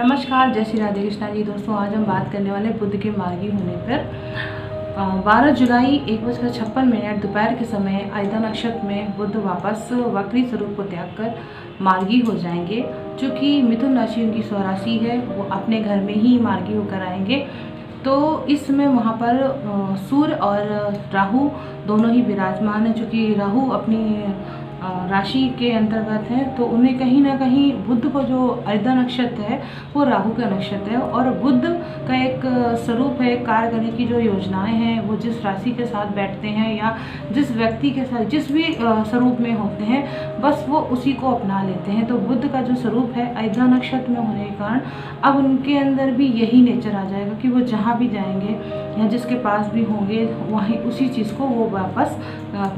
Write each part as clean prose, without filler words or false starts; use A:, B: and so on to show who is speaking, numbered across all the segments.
A: नमस्कार, जय श्री राधे कृष्णा जी। दोस्तों, आज हम बात करने वाले बुध के मार्गी होने पर 12 जुलाई 1:56 दोपहर के समय आयदा नक्षत्र में बुध वापस वक्री स्वरूप को त्याग कर मार्गी हो जाएंगे। जो कि मिथुन राशि उनकी स्वराशि है, वो अपने घर में ही मार्गी होकर आएंगे। तो इस समय वहाँ पर सूर्य और राहु दोनों ही विराजमान है। चूँकि राहु अपनी राशि के अंतर्गत है, तो उन्हें कहीं ना कहीं बुध को जो आयदा नक्षत्र है वो राहु का नक्षत्र है। और बुध का एक स्वरूप है, कार्य करने की जो योजनाएं हैं वो जिस राशि के साथ बैठते हैं या जिस व्यक्ति के साथ जिस भी स्वरूप में होते हैं, बस वो उसी को अपना लेते हैं। तो बुध का जो स्वरूप है आयदा नक्षत्र में होने के कारण अब उनके अंदर भी यही नेचर आ जाएगा कि वो जहाँ भी जाएंगे या जिसके पास भी होंगे वहीं उसी चीज़ को वो वापस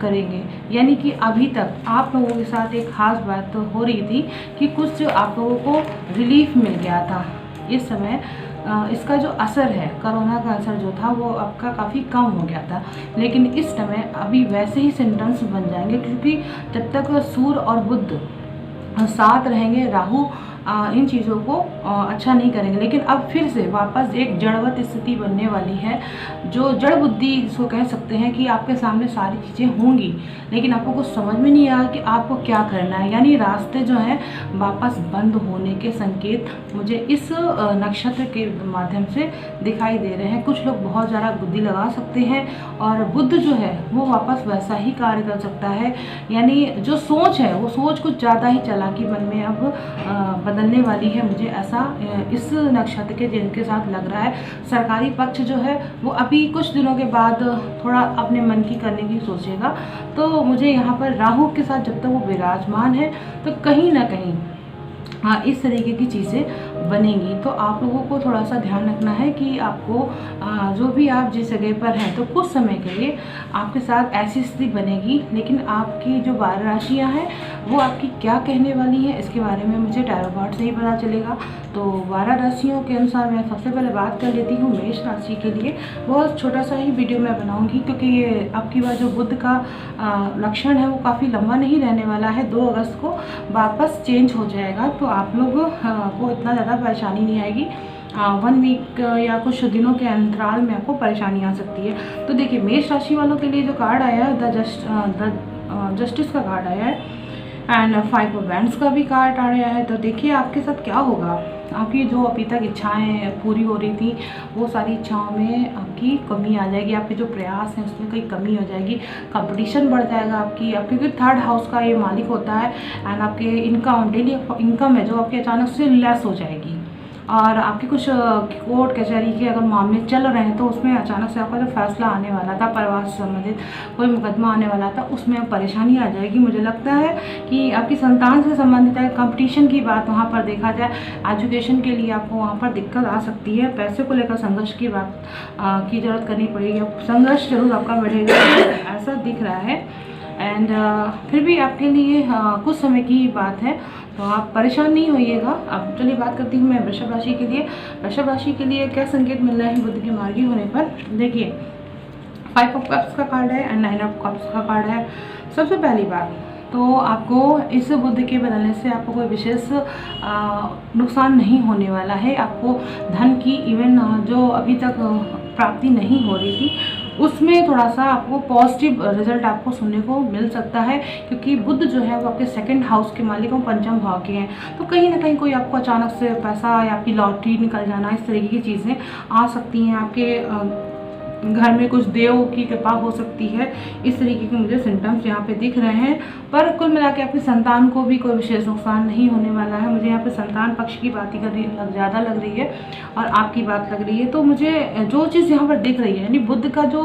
A: करेंगे। यानी कि अभी तक आप लोगों के साथ एक ख़ास बात तो हो रही थी कि कुछ आप लोगों को रिलीफ मिल गया था। इस समय इसका जो असर है, कोरोना का असर जो था वो आपका काफ़ी कम हो गया था, लेकिन इस समय अभी वैसे ही सिम्टम्स बन जाएंगे। क्योंकि जब तक सूर्य और बुध साथ रहेंगे, राहु इन चीज़ों को अच्छा नहीं करेंगे। लेकिन अब फिर से वापस एक जड़वत स्थिति बनने वाली है। जो जड़ बुद्धि इसको कह सकते हैं कि आपके सामने सारी चीज़ें होंगी, लेकिन आपको कुछ समझ में नहीं आया कि आपको क्या करना है। यानी रास्ते जो हैं वापस बंद होने के संकेत मुझे इस नक्षत्र के माध्यम से दिखाई दे रहे हैं। कुछ लोग बहुत ज़्यादा बुद्धि लगा सकते हैं और बुध जो है वो वापस वैसा ही कार्य कर सकता है। यानी जो सोच है वो सोच कुछ ज़्यादा ही चालाकी मन में अब बदलने वाली है। मुझे ऐसा इस नक्षत्र के जिनके साथ लग रहा है। सरकारी पक्ष जो है वो अभी कुछ दिनों के बाद थोड़ा अपने मन की करने की सोचेगा। तो मुझे यहाँ पर राहु के साथ जब तक वो विराजमान है तो कहीं ना कहीं इस तरीके की चीज़ें बनेंगी। तो आप लोगों को थोड़ा सा ध्यान रखना है कि आपको जो भी आप जिस जगह पर हैं तो कुछ समय के लिए आपके साथ ऐसी स्थिति बनेगी। लेकिन आपकी जो 12 राशियां हैं वो आपकी क्या कहने वाली है इसके बारे में मुझे टैरो कार्ड से ही पता चलेगा। तो 12 राशियों के अनुसार मैं सबसे पहले बात कर लेती हूँ मेष राशि के लिए। बहुत छोटा सा ही वीडियो मैं बनाऊँगी, क्योंकि ये आपकी बार जो बुध का लक्षण है वो काफ़ी लंबा नहीं रहने वाला है। 2 अगस्त को वापस चेंज हो जाएगा, तो आप लोग को इतना ज़्यादा परेशानी नहीं आएगी। 1 वीक या कुछ दिनों के अंतराल में आपको परेशानी आ सकती है। तो देखिए, मेष राशि वालों के लिए जो कार्ड आया है द जस्टिस का कार्ड आया है एंड 5 ऑफ वैंड्स का भी कार्ड आया है। तो देखिए आपके साथ क्या होगा। आपकी जो अभी तक इच्छाएं पूरी हो रही थी वो सारी इच्छाओं में आपकी कमी आ जाएगी। आपके जो प्रयास हैं उसमें कहीं कमी हो जाएगी। कंपटीशन बढ़ जाएगा आपकी क्योंकि 3rd हाउस का ये मालिक होता है। एंड आपके इनकम, डेली इनकम है जो आपके अचानक से लेस हो जाएगी। और आपके कुछ कोर्ट कचहरी के अगर मामले चल रहे हैं तो उसमें अचानक से आपका जो फैसला आने वाला था, परिवार से संबंधित कोई मुकदमा आने वाला था, उसमें परेशानी आ जाएगी। मुझे लगता है कि आपकी संतान से संबंधित है, कंपटीशन की बात वहाँ पर देखा जाए, एजुकेशन के लिए आपको वहाँ पर दिक्कत आ सकती है। पैसे को लेकर संघर्ष की बात की जरूरत करनी पड़ेगी। संघर्ष जरूर आपका बढ़ेगा, ऐसा दिख रहा है। एंड फिर भी आपके लिए कुछ समय की बात है, तो आप परेशान नहीं होइएगा। अब चलिए बात करती हूँ मैं वृषभ राशि के लिए। वृषभ राशि के लिए क्या संकेत मिल रहा है बुध के मार्गी होने पर। देखिए, 5 ऑफ कप्स का कार्ड है एंड 9 ऑफ कप्स का कार्ड है। सबसे पहली बात तो आपको इस बुध के बदलने से आपको कोई विशेष नुकसान नहीं होने वाला है। आपको धन की इवन जो अभी तक प्राप्ति नहीं हो रही थी उसमें थोड़ा सा आपको पॉजिटिव रिजल्ट आपको सुनने को मिल सकता है। क्योंकि बुध जो है वो आपके 2nd हाउस के मालिक और 5म भाव के हैं। तो कहीं ना कहीं कोई आपको अचानक से पैसा या आपकी लॉटरी निकल जाना, इस तरीके की चीज़ें आ सकती हैं। आपके घर में कुछ देव की कृपा हो सकती है। इस तरीके के मुझे सिम्टम्स यहाँ पे दिख रहे हैं। पर कुल मिला के आपकी संतान को भी कोई विशेष नुकसान नहीं होने वाला है। मुझे यहाँ पे संतान पक्ष की बात ही ज़्यादा लग रही है और आपकी बात लग रही है। तो मुझे जो चीज़ यहाँ पर दिख रही है, यानी बुध का जो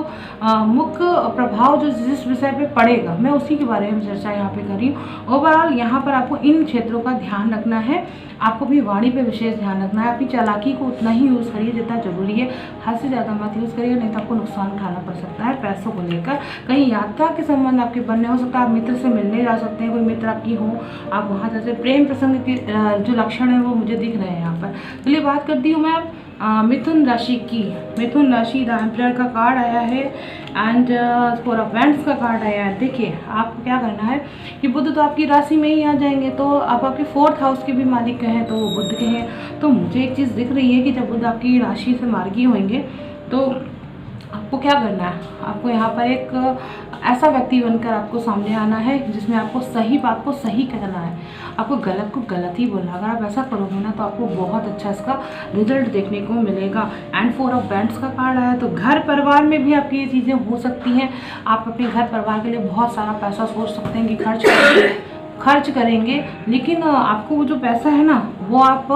A: मुख्य प्रभाव जो जिस विषय पे पड़ेगा, मैं उसी के बारे में चर्चा यहाँ पे कर रही हूँ। ओवरऑल यहाँ पर आपको इन क्षेत्रों का ध्यान रखना है। आपको भी वाणी पे विशेष ध्यान रखना है। अपनी चालाकी को उतना ही यूज़ करिए जितना जरूरी है, हद से ज़्यादा मत यूज़ करिए, नहीं तो आपको नुकसान उठाना पड़ सकता है। पैसों को लेकर कहीं यात्रा के संबंध आपके बनने हो सकता है, आप मित्र से मिलने जा सकते हैं, कोई मित्र आपकी हो, आप वहाँ जैसे प्रेम प्रसंग के जो लक्षण है वो मुझे दिख रहे हैं यहाँ पर। चलिए बात करती हूँ मैं मिथुन राशि द एम्परर का कार्ड आया है एंड 4 ऑफ वैंड्स का कार्ड आया है। देखिए आपको क्या करना है कि बुध तो आपकी राशि में ही आ जाएंगे, तो आप आपके 4th हाउस के भी मालिक हैं, तो वो बुध के हैं। तो मुझे एक चीज़ दिख रही है कि जब बुध आपकी राशि से मार्गी होंगे तो आपको क्या करना है, आपको यहाँ पर एक ऐसा व्यक्ति बनकर आपको सामने आना है जिसमें आपको सही बात को सही कहना है, आपको गलत को गलत ही बोलना। अगर आप ऐसा करोगे ना तो आपको बहुत अच्छा इसका रिजल्ट देखने को मिलेगा। एंड 4 ऑफ वैंड्स का कार्ड आया, तो घर परिवार में भी आपकी ये चीज़ें हो सकती हैं। आप अपने घर परिवार के लिए बहुत सारा पैसा सोच सकते हैं कि खर्च करेंगे, लेकिन आपको वो जो पैसा है ना वो आप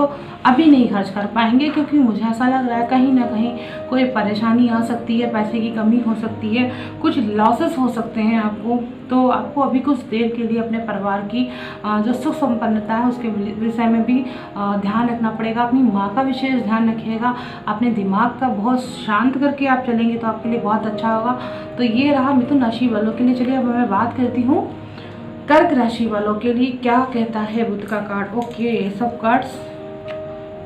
A: अभी नहीं खर्च कर पाएंगे, क्योंकि मुझे ऐसा लग रहा है कहीं ना कहीं कोई परेशानी आ सकती है, पैसे की कमी हो सकती है, कुछ लॉसेस हो सकते हैं आपको। तो आपको अभी कुछ देर के लिए अपने परिवार की जो सुख संपन्नता है उसके विषय में भी ध्यान रखना पड़ेगा। अपनी माँ का विशेष ध्यान रखिएगा, अपने दिमाग का बहुत शांत करके आप चलेंगे तो आपके लिए बहुत अच्छा होगा। तो ये रहा मिथुन राशि वालों के लिए। चलिए अब मैं बात करती हूँ कर्क राशि वालों के लिए क्या कहता है बुध का कार्ड। ओके, सब cards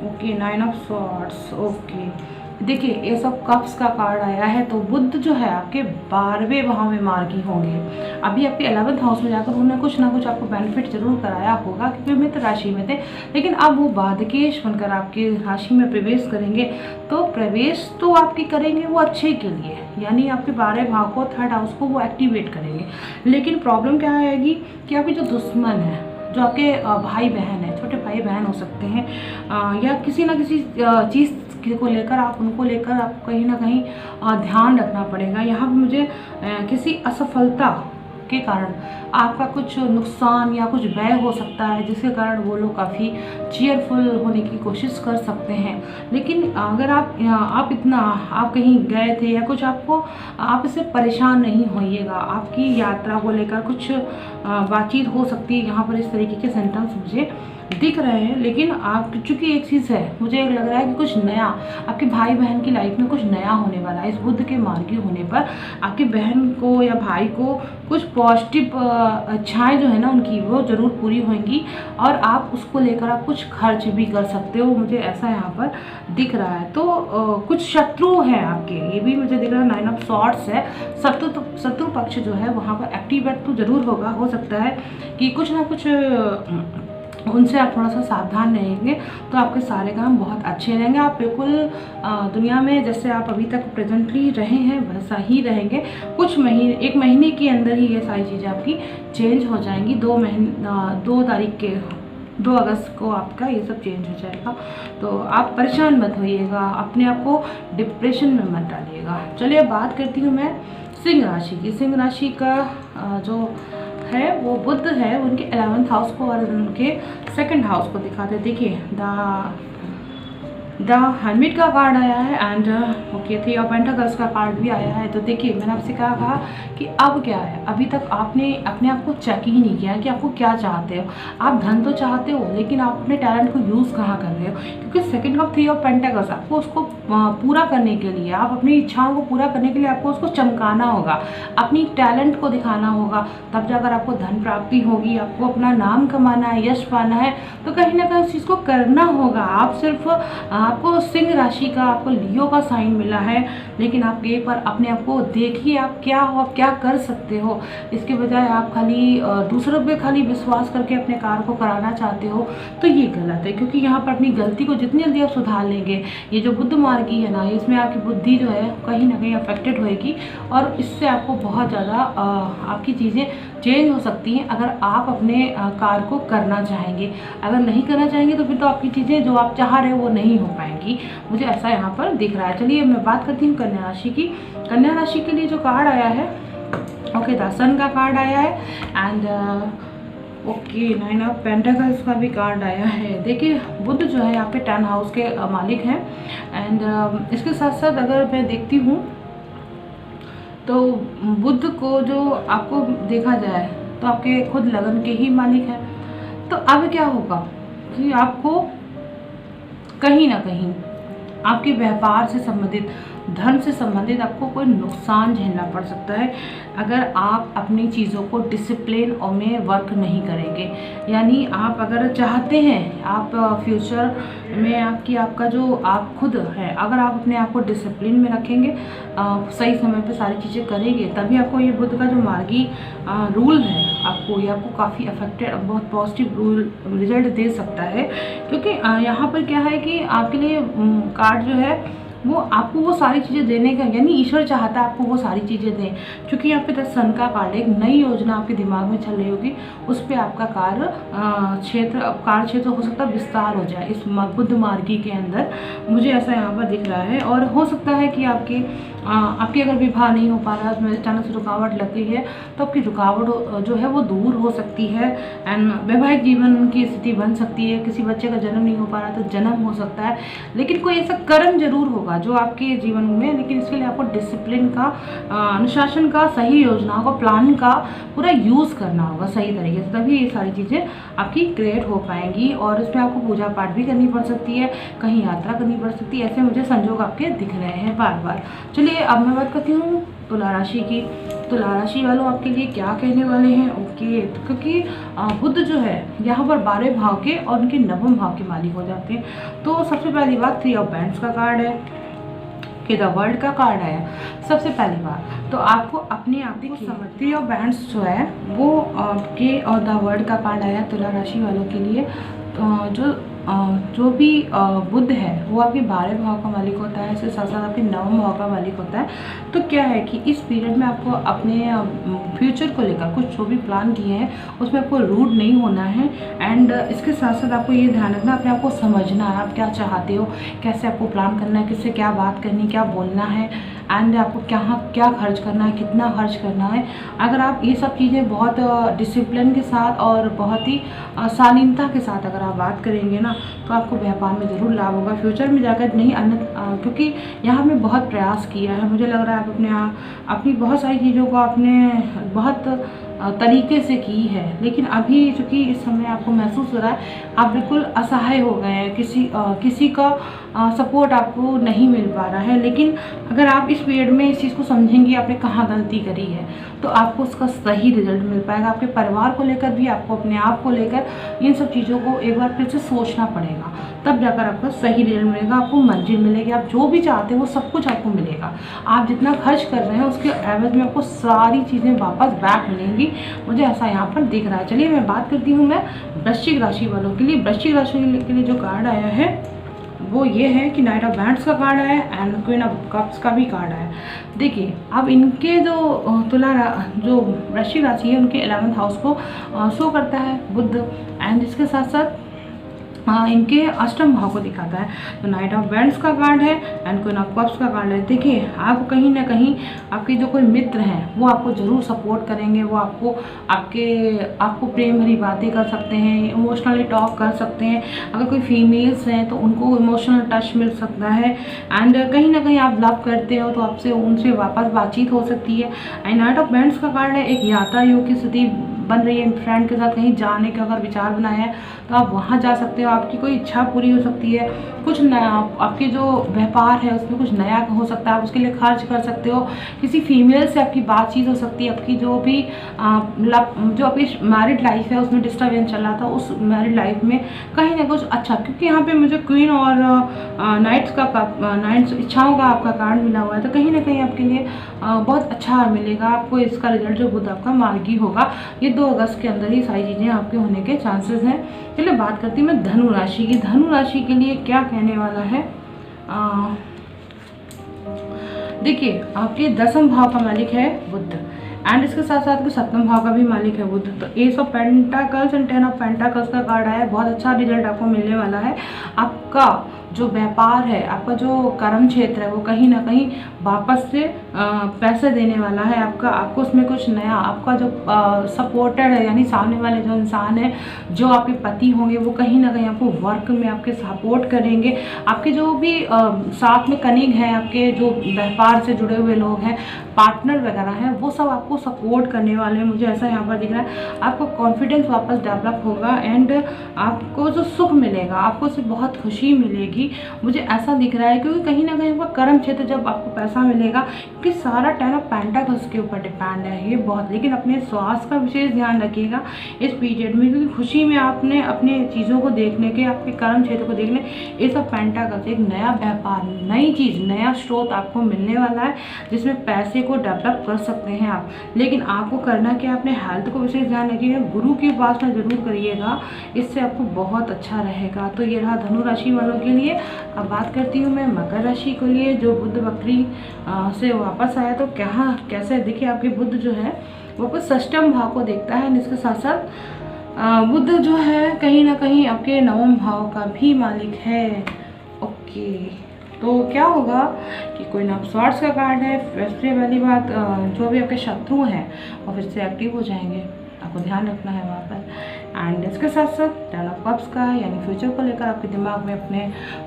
A: okay, 9 of swords. Okay, देखिए एस ऑफ कप्स का कार्ड आया है, तो बुध जो है आपके 12वें भाव में मार्गी होंगे। अभी आपके 11th हाउस में जाकर उन्होंने कुछ ना कुछ आपको बेनिफिट जरूर कराया होगा, क्योंकि मित्र राशि में थे, लेकिन अब वो बाधकेश बनकर आपकी राशि में प्रवेश करेंगे। तो प्रवेश तो आपकी करेंगे वो अच्छे के लिए, यानी आपके 12वें भाव को, 3rd हाउस को वो एक्टिवेट करेंगे। लेकिन प्रॉब्लम क्या आएगी कि आपके जो दुश्मन है, जो आपके भाई बहन है, छोटे भाई बहन हो सकते हैं, या किसी ना किसी चीज़ को लेकर उनको लेकर आपको कहीं ना कहीं ध्यान रखना पड़ेगा। यहाँ पे मुझे किसी असफलता के कारण आपका कुछ नुकसान या कुछ व्यय हो सकता है, जिसके कारण वो लोग काफ़ी चीयरफुल होने की कोशिश कर सकते हैं। लेकिन अगर आप कहीं गए थे या कुछ आप इससे परेशान नहीं होइएगा। आपकी यात्रा को लेकर कुछ बातचीत हो सकती है, यहाँ पर इस तरीके के सेंटेंस मुझे दिख रहे हैं। लेकिन आप चूँकि एक चीज़ है, मुझे लग रहा है कि कुछ नया आपके भाई बहन की लाइफ में कुछ नया होने वाला है। इस बुध के मार्गी होने पर आपके बहन को या भाई को कुछ पॉजिटिव इच्छाएं जो है ना उनकी, वो ज़रूर पूरी होंगी, और आप उसको लेकर आप कुछ खर्च भी कर सकते हो, मुझे ऐसा यहाँ पर दिख रहा है। तो कुछ शत्रु हैं आपके, ये भी मुझे दिख रहा है। 9 ऑफ स्वॉर्ड्स है, शत्रु पक्ष जो है वहाँ पर एक्टिवेट तो ज़रूर होगा। हो सकता है कि कुछ ना कुछ उनसे आप थोड़ा सा सावधान रहेंगे तो आपके सारे काम बहुत अच्छे रहेंगे। आप बिल्कुल दुनिया में जैसे आप अभी तक प्रेजेंटली रहे हैं वैसा ही रहेंगे। कुछ महीने, 1 महीने के अंदर ही ये सारी चीज़ें आपकी चेंज हो जाएंगी। 2 अगस्त को आपका ये सब चेंज हो जाएगा। तो आप परेशान मत होइएगा, अपने आप को डिप्रेशन में मत डालिएगा। चलिए अब बात करती हूँ मैं सिंह राशि की। सिंह राशि का जो है वो बुध है, उनके 11th हाउस को और उनके 2nd हाउस को दिखाते। देखिए द हर्मिट का कार्ड आया है एंड ओके 3 ऑफ पेंटाकल्स का कार्ड भी आया है। तो देखिए मैंने आपसे कहा कि अब क्या है, अभी तक आपने अपने आप को चेक ही नहीं किया कि आपको क्या चाहते हो। आप धन तो चाहते हो, लेकिन आप अपने टैलेंट को यूज़ कहाँ कर रहे हो, क्योंकि 2nd ऑफ 3 ऑफ पेंटाकल्स आपको उसको पूरा करने के लिए, आप अपनी इच्छाओं को पूरा करने के लिए आपको उसको चमकाना होगा, अपनी टैलेंट को दिखाना होगा, तब जाकर आपको धन प्राप्ति होगी। आपको अपना नाम कमाना है, यश पाना है, तो कहीं ना कहीं उस चीज़ को करना होगा। आप सिर्फ आपको सिंह राशि का, आपको लियो का साइन मिला है, लेकिन आप एक बार अपने आप को देखिए, आप क्या हो, आप क्या कर सकते हो। इसके बजाय आप खाली दूसरों पे खाली विश्वास करके अपने कार्य को कराना चाहते हो, तो ये गलत है। क्योंकि यहाँ पर अपनी गलती को जितनी जल्दी आप सुधार लेंगे, ये जो बुध मार्गी है ना, इसमें आपकी बुद्धि जो है कहीं ना कहीं अफेक्टेड होएगी, और इससे आपको बहुत ज़्यादा आपकी चीज़ें चेंज हो सकती हैं अगर आप अपने कार्य को करना चाहेंगे। अगर नहीं करना चाहेंगे तो फिर तो आपकी चीज़ें जो आप चाह रहे हो वो नहीं हो पाएंगी। मुझे ऐसा यहाँ पर दिख रहा है। चलिए मैं बात करती हूँ कन्या राशि की। कन्या राशि के लिए जो कार्ड आया है, ओके द सन का कार्ड आया है एंड ओके 9 ऑफ पेंटाकल्स का भी कार्ड आया है। देखिए बुध जो है यहाँ पे 10 हाउस के मालिक हैं एंड इसके साथ साथ अगर मैं देखती हूँ तो बुध को जो आपको देखा जाए तो आपके खुद लगन के ही मालिक हैं। तो अब क्या होगा कि आपको कहीं ना कहीं आपके व्यापार से संबंधित धन से संबंधित आपको कोई नुकसान झेलना पड़ सकता है अगर आप अपनी चीज़ों को डिसिप्लिन और में वर्क नहीं करेंगे। यानी आप अगर चाहते हैं आप फ्यूचर में आपका जो आप खुद है, अगर आप अपने आप को डिसिप्लिन में रखेंगे, सही समय पे सारी चीज़ें करेंगे, तभी आपको ये बुध का जो मार्गी रूल है आपको काफ़ी अफेक्टेड, बहुत पॉजिटिव रूल रिजल्ट दे सकता है। क्योंकि यहाँ पर क्या है कि आपके लिए कार्ड जो है वो आपको वो सारी चीज़ें देने का, यानी ईश्वर चाहता है आपको वो सारी चीज़ें दें। क्योंकि यहाँ पे 10 सन का कार्ड है, एक नई योजना आपके दिमाग में चल रही होगी, उस पर आपका कार्य क्षेत्र हो सकता है विस्तार हो जाए इस बुध मार्गी के अंदर, मुझे ऐसा यहाँ पर दिख रहा है। और हो सकता है कि आपके अगर विवाह नहीं हो पा रहा है, उसमें अचानक से रुकावट लग गई है, तो आपकी रुकावट जो है वो दूर हो सकती है। एंड वैवाहिक जीवन की स्थिति बन सकती है, किसी बच्चे का जन्म नहीं हो पा रहा तो जन्म हो सकता है, लेकिन कोई ऐसा कर्म जरूर होगा जो आपके जीवन में, लेकिन इसके लिए आपको डिसिप्लिन का, अनुशासन का, सही योजनाओं का, प्लान का पूरा यूज़ करना होगा सही तरीके से, तभी ये सारी चीज़ें आपकी क्रिएट हो पाएंगी। और इसमें आपको पूजा पाठ भी करनी पड़ सकती है, कहीं यात्रा करनी पड़ सकती है, ऐसे मुझे संजोग आपके दिख रहे हैं बार बार। चलिए अब मैं बात करती हूँ तुला राशि की। तुला राशि वालों आपके लिए क्या कहने वाले हैं। ओके, तो क्योंकि बुध जो है यहाँ पर 12 भाव के और उनके 9वें भाव के मालिक हो जाते हैं। तो सबसे पहली बात 3 ऑफ बैंड्स का कार्ड है कि द वर्ल्ड का कार्ड आया सबसे पहली बार, तो आपको अपने आप को समझ 3 ऑफ बैंड्स जो है वो आपके और द वर्ल्ड का कार्ड आया तुला राशि वालों के लिए। जो भी बुध है वो आपके 12 भाव का मालिक होता है, इसके साथ साथ आपके 9वें भाव का मालिक होता है। तो क्या है कि इस पीरियड में आपको अपने फ्यूचर को लेकर कुछ जो भी प्लान किए हैं उसमें आपको रूड नहीं होना है। एंड इसके साथ साथ आपको ये ध्यान रखना, अपने आप को समझना है, आप क्या चाहते हो, कैसे आपको प्लान करना है, किससे क्या बात करनी, क्या बोलना है, एंड आपको क्या खर्च करना है, कितना खर्च करना है। अगर आप ये सब चीज़ें बहुत डिसिप्लिन के साथ और बहुत ही शालीनता के साथ अगर आप बात करेंगे ना, तो आपको व्यापार में ज़रूर लाभ होगा फ्यूचर में जाकर। नहीं क्योंकि यहाँ में बहुत प्रयास किया है, मुझे लग रहा है अपनी बहुत सारी चीज़ों को आपने बहुत तरीके से की है, लेकिन अभी चूँकि इस समय आपको महसूस हो रहा है आप बिल्कुल असहाय हो गए हैं, किसी का सपोर्ट आपको नहीं मिल पा रहा है। लेकिन अगर आप इस पीरियड में इस चीज़ को समझेंगे आपने कहाँ गलती करी है, तो आपको उसका सही रिजल्ट मिल पाएगा। आपके परिवार को लेकर भी, आपको अपने आप को लेकर इन सब चीज़ों को एक बार फिर से सोचना पड़ेगा, तब जाकर आपका सही रिजल्ट मिलेगा, आपको मंजिल मिलेगी, आप जो भी चाहते हैं वो सब कुछ आपको मिलेगा। आप जितना खर्च कर रहे हैं उसके एवज में आपको सारी चीज़ें वापस बैक मिलेंगी, मुझे ऐसा यहाँ पर दिख रहा है। चलिए मैं बात करती हूँ मैं वृश्चिक राशि वालों के लिए। वृश्चिक राशि के लिए जो कार्ड आया है वो ये है कि नाइट ऑफ बैंड्स का कार्ड आया एंड क्वीन ऑफ कप्स का भी कार्ड आया। देखिए अब इनके जो वृश्चिक राशि है उनके 11th हाउस को शो करता है बुध, एंड इसके साथ साथ इनके अष्टम भाव को दिखाता है। तो नाइट ऑफ बैंड्स का कार्ड है एंड क्वीन ऑफ कप्स का कार्ड है। देखिए आप कहीं ना कहीं आपके जो कोई मित्र हैं वो आपको ज़रूर सपोर्ट करेंगे, वो आपको प्रेम भरी बातें कर सकते हैं, इमोशनली टॉक कर सकते हैं। अगर कोई फीमेल्स हैं तो उनको इमोशनल टच मिल सकता है, एंड कहीं ना कहीं आप लव करते हो तो आपसे उनसे वापस बातचीत हो सकती है। एंड नाइट ऑफ बैंड्स का कार्ड है एक यात्रा योग की स्थिति बन रही है, फ्रेंड के साथ कहीं जाने का अगर विचार बनाया है तो आप वहाँ जा सकते हो, आपकी कोई इच्छा पूरी हो सकती है, कुछ नया आपके जो व्यापार है उसमें कुछ नया हो सकता है, आप उसके लिए खर्च कर सकते हो। किसी फीमेल से आपकी बातचीत हो सकती है, आपकी जो आपकी मैरिड लाइफ है उसमें डिस्टर्बेंस चल रहा था, उस मैरिड लाइफ में कहीं ना कुछ अच्छा, क्योंकि यहाँ पे मुझे क्वीन और नाइट्स इच्छाओं का आपका कार्ड मिला हुआ है, तो कहीं ना कहीं आपके लिए बहुत अच्छा मिलेगा आपको। इसका रिजल्ट जो बुध आपका मार्गी होगा, ये 2 अगस्त के अंदर ही सारी चीज़ें आपके होने के चांसेस हैं। चलिए बात करती हूँ मैं धनु राशि की। धनु राशि के लिए क्या कहने वाला है। देखिए आपके 10वें भाव का मालिक है बुध, एंड इसके साथ साथ के 7वें भाव का भी मालिक है बुध। तो S of pentacles and 10 of pentacles का कार्ड आया है। बहुत अच्छा रिजल्ट आपको मिलने वाला है। आपका जो व्यापार है, आपका जो कर्म क्षेत्र है वो कहीं ना कहीं वापस से पैसे देने वाला है। आपको उसमें कुछ नया, आपका जो सपोर्टर है यानी सामने वाले जो इंसान है, जो आपके पति होंगे, वो कहीं ना कहीं आपको वर्क में आपके सपोर्ट करेंगे। आपके जो भी साथ में कलीग हैं, आपके जो व्यापार से जुड़े हुए लोग हैं, पार्टनर वगैरह हैं, वो सब आपको सपोर्ट करने वाले हैं, मुझे ऐसा यहाँ पर दिख रहा है। आपको कॉन्फिडेंस वापस डेवलप होगा, एंड आपको जो सुख मिलेगा, आपको उससे बहुत खुशी मिलेगी। होगी, मुझे ऐसा दिख रहा है, क्योंकि कहीं ना कहीं आपका कर्म क्षेत्र जब आपको पैसा मिलेगा, क्योंकि सारा 10 ऑफ पेंटाकल्स के ऊपर डिपेंड है ये बहुत। लेकिन अपने स्वास्थ्य का विशेष ध्यान रखिएगा इस पीरियड में, क्योंकि खुशी में आपने अपने चीज़ों को देखने के, आपके कर्म क्षेत्र को देखने, ये सब पेंटाकल्स एक नया व्यापार, नई चीज़, नया स्रोत आपको मिलने वाला है जिसमें पैसे को डेवलप कर सकते हैं आप। लेकिन आपको करना क्या, अपने हेल्थ को विशेष ध्यान रखिएगा, गुरु की उपासना जरूर करिएगा, इससे आपको बहुत अच्छा रहेगा। तो ये रहा धनु राशि वालों के लिए। अब बात करती हूँ मैं मकर राशि के लिए, जो बुध वक्री से वापस आया, तो क्या कैसे देखिए आपके बुध जो है वो कुछ षष्टम भाव को देखता है, इसके साथ साथ बुध जो है कहीं ना कहीं आपके नवम भाव का भी मालिक है। ओके, तो क्या होगा कि कोई ना स्वार्ट्स का कार्ड है, वैसे वाली बात, जो भी आपके शत्रु हैं वो फिर से एक्टिव हो जाएंगे, आपको ध्यान रखना है वहाँ पर। एंड इसके साथ साथ 10 ऑफ कप्स का है, यानी फ्यूचर को लेकर आपके दिमाग में अपने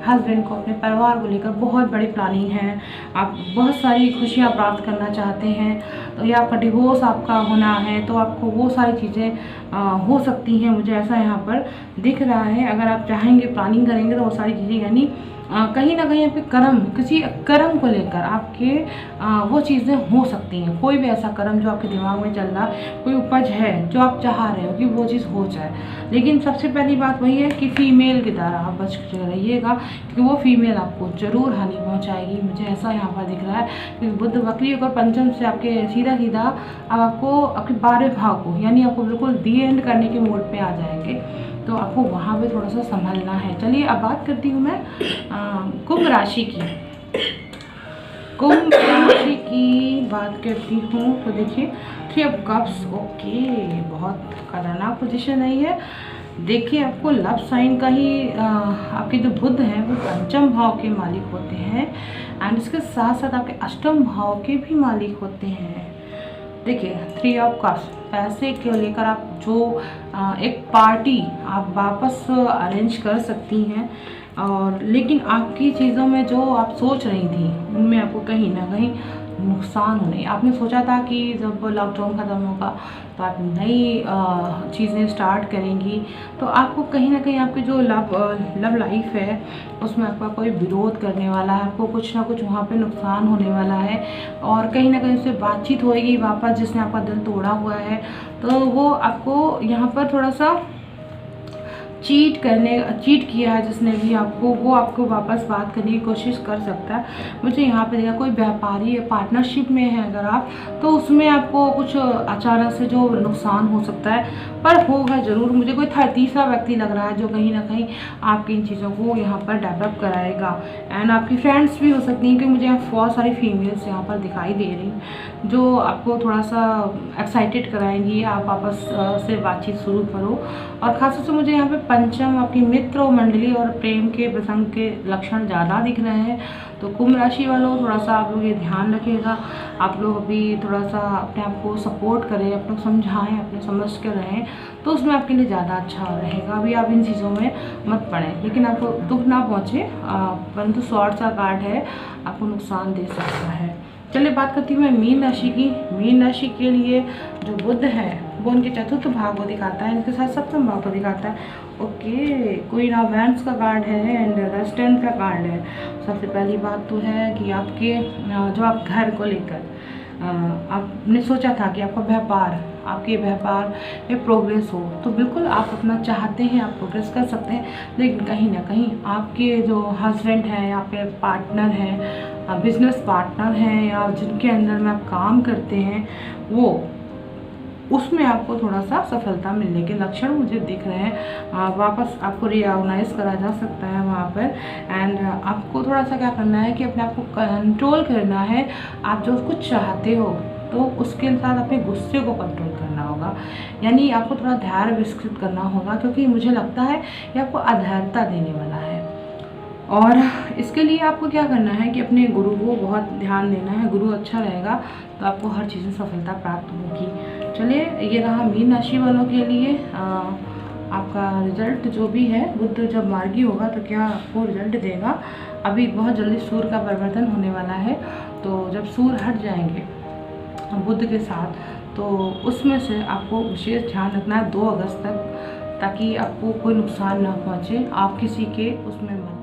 A: हस्बैंड को, अपने परिवार को लेकर बहुत बड़ी प्लानिंग है, आप बहुत सारी खुशियाँ प्राप्त करना चाहते हैं, तो या आपका डिवोर्स आपका होना है, तो आपको वो सारी चीज़ें हो सकती हैं, मुझे ऐसा यहाँ पर दिख रहा है। अगर आप चाहेंगे, प्लानिंग करेंगे, तो वो सारी चीज़ें, यानी कहीं ना कहीं आपके कर्म, किसी कर्म को लेकर आपके वो चीज़ें हो सकती हैं। कोई भी ऐसा कर्म जो आपके दिमाग में चल रहा, कोई उपज है जो आप चाह रहे हो कि वो चीज़ हो जाए। लेकिन सबसे पहली बात वही है कि फीमेल की तरह आप बच के रहिएगा, क्योंकि वो फीमेल आपको ज़रूर हानि पहुंचाएगी, मुझे ऐसा यहाँ पर दिख रहा है। क्योंकि बुध वक्री होकर पंचम से आपके सीधा सीधा अब आपको आपके 12 भाव को, यानी आपको बिल्कुल दी एंड करने के मोड पे आ जाएंगे, तो आपको वहाँ पे थोड़ा सा संभलना है। चलिए अब बात करती हूँ मैं कुंभ राशि की। कुंभ राशि की बात करती हूँ तो देखिए 3 ऑफ कप्स, ओके, बहुत खतरनाक पोजीशन नहीं है। देखिए आपको लव साइन का ही आपके जो बुध हैं वो पंचम भाव के मालिक होते हैं, एंड इसके साथ साथ आपके अष्टम भाव के भी मालिक होते हैं। देखिए 3 ऑफ कप्स, पैसे को लेकर आप जो एक पार्टी आप वापस अरेंज कर सकती हैं, और लेकिन आपकी चीज़ों में जो आप सोच रही थी उनमें आपको कहीं ना कहीं नुकसान होने, आपने सोचा था कि जब लॉकडाउन ख़त्म होगा तो आप नई चीज़ें स्टार्ट करेंगी, तो आपको कहीं ना कहीं आपकी जो लव लाइफ है उसमें आपका कोई विरोध करने वाला है, आपको कुछ ना कुछ वहाँ पे नुकसान होने वाला है, और कहीं ना कहीं उससे बातचीत होएगी वापस, जिसने आपका दिल तोड़ा हुआ है, तो वो आपको यहाँ पर थोड़ा सा चीट किया है जिसने भी आपको, वो आपको वापस बात करने की कोशिश कर सकता है। मुझे यहाँ पे देखा कोई व्यापारी या पार्टनरशिप में है अगर आप, तो उसमें आपको कुछ अचानक से जो नुकसान हो सकता है, पर होगा ज़रूर। मुझे कोई तीसरा व्यक्ति लग रहा है जो कहीं ना कहीं आपकी इन चीज़ों को यहाँ पर डेवलप कराएगा, एंड आपकी फ्रेंड्स भी हो सकती हैं, क्योंकि मुझे यहाँ बहुत सारी फीमेल्स यहाँ पर दिखाई दे रही जो आपको थोड़ा सा एक्साइटेड कराएंगी, आप आपस से बातचीत शुरू करो। और खासतौर से मुझे यहाँ पे पंचम आपकी मित्र मंडली और प्रेम के प्रसंग के लक्षण ज़्यादा दिख रहे हैं। तो कुंभ राशि वालों थोड़ा सा आप लोग ये ध्यान रखिएगा, आप लोग अभी थोड़ा सा अपने आप को सपोर्ट करें, अपने को समझाएं, अपने समझ के रहें, तो उसमें आपके लिए ज़्यादा अच्छा रहेगा। अभी आप इन चीज़ों में मत पड़ें, लेकिन आपको दुख ना पहुँचे, परंतु स्वार्थ का कार्ड है, आपको नुकसान दे सकता है। चलिए बात करती हूँ मैं मीन राशि की। मीन राशि के लिए जो बुध है वो उनके चतुर्थ भाव को दिखाता है, इसके साथ सप्तम भाव को दिखाता है। ओके, क्वीन ऑफ वैंड्स का कार्ड है एंड द स्ट्रेंथ का कार्ड है। सबसे पहली बात तो है कि आपके जो आप घर को लेकर आपने सोचा था कि आपका आपके व्यापार में प्रोग्रेस हो, तो बिल्कुल आप अपना चाहते हैं, आप प्रोग्रेस कर सकते हैं, लेकिन कहीं ना कहीं आपके जो हस्बैंड हैं या आपके पार्टनर हैं, बिजनेस पार्टनर हैं, या जिनके अंदर में आप काम करते हैं, वो उसमें आपको थोड़ा सा सफलता मिलने के लक्षण मुझे दिख रहे हैं। वापस आपको रिऑर्गेनाइज करा जा सकता है वहाँ पर, एंड आपको थोड़ा सा क्या करना है कि अपने आप को कंट्रोल करना है। आप जो कुछ चाहते हो तो उसके साथ अपने गुस्से को कंट्रोल करना होगा, यानी आपको थोड़ा धैर्य विकसित करना होगा, क्योंकि मुझे लगता है ये आपको अधैर्यता देने वाला है। और इसके लिए आपको क्या करना है कि अपने गुरु को बहुत ध्यान देना है। गुरु अच्छा रहेगा तो आपको हर चीज़ में सफलता प्राप्त होगी। चलिए ये रहा मीन राशि वालों के लिए आपका रिजल्ट जो भी है। बुध जब मार्गी होगा तो क्या आपको रिजल्ट देगा, अभी बहुत जल्दी सूर्य का परिवर्तन होने वाला है, तो जब सूर्य हट जाएंगे बुध के साथ, तो उसमें से आपको विशेष ध्यान रखना है 2 अगस्त तक, ताकि आपको कोई नुकसान ना पहुँचे, आप किसी के उसमें मत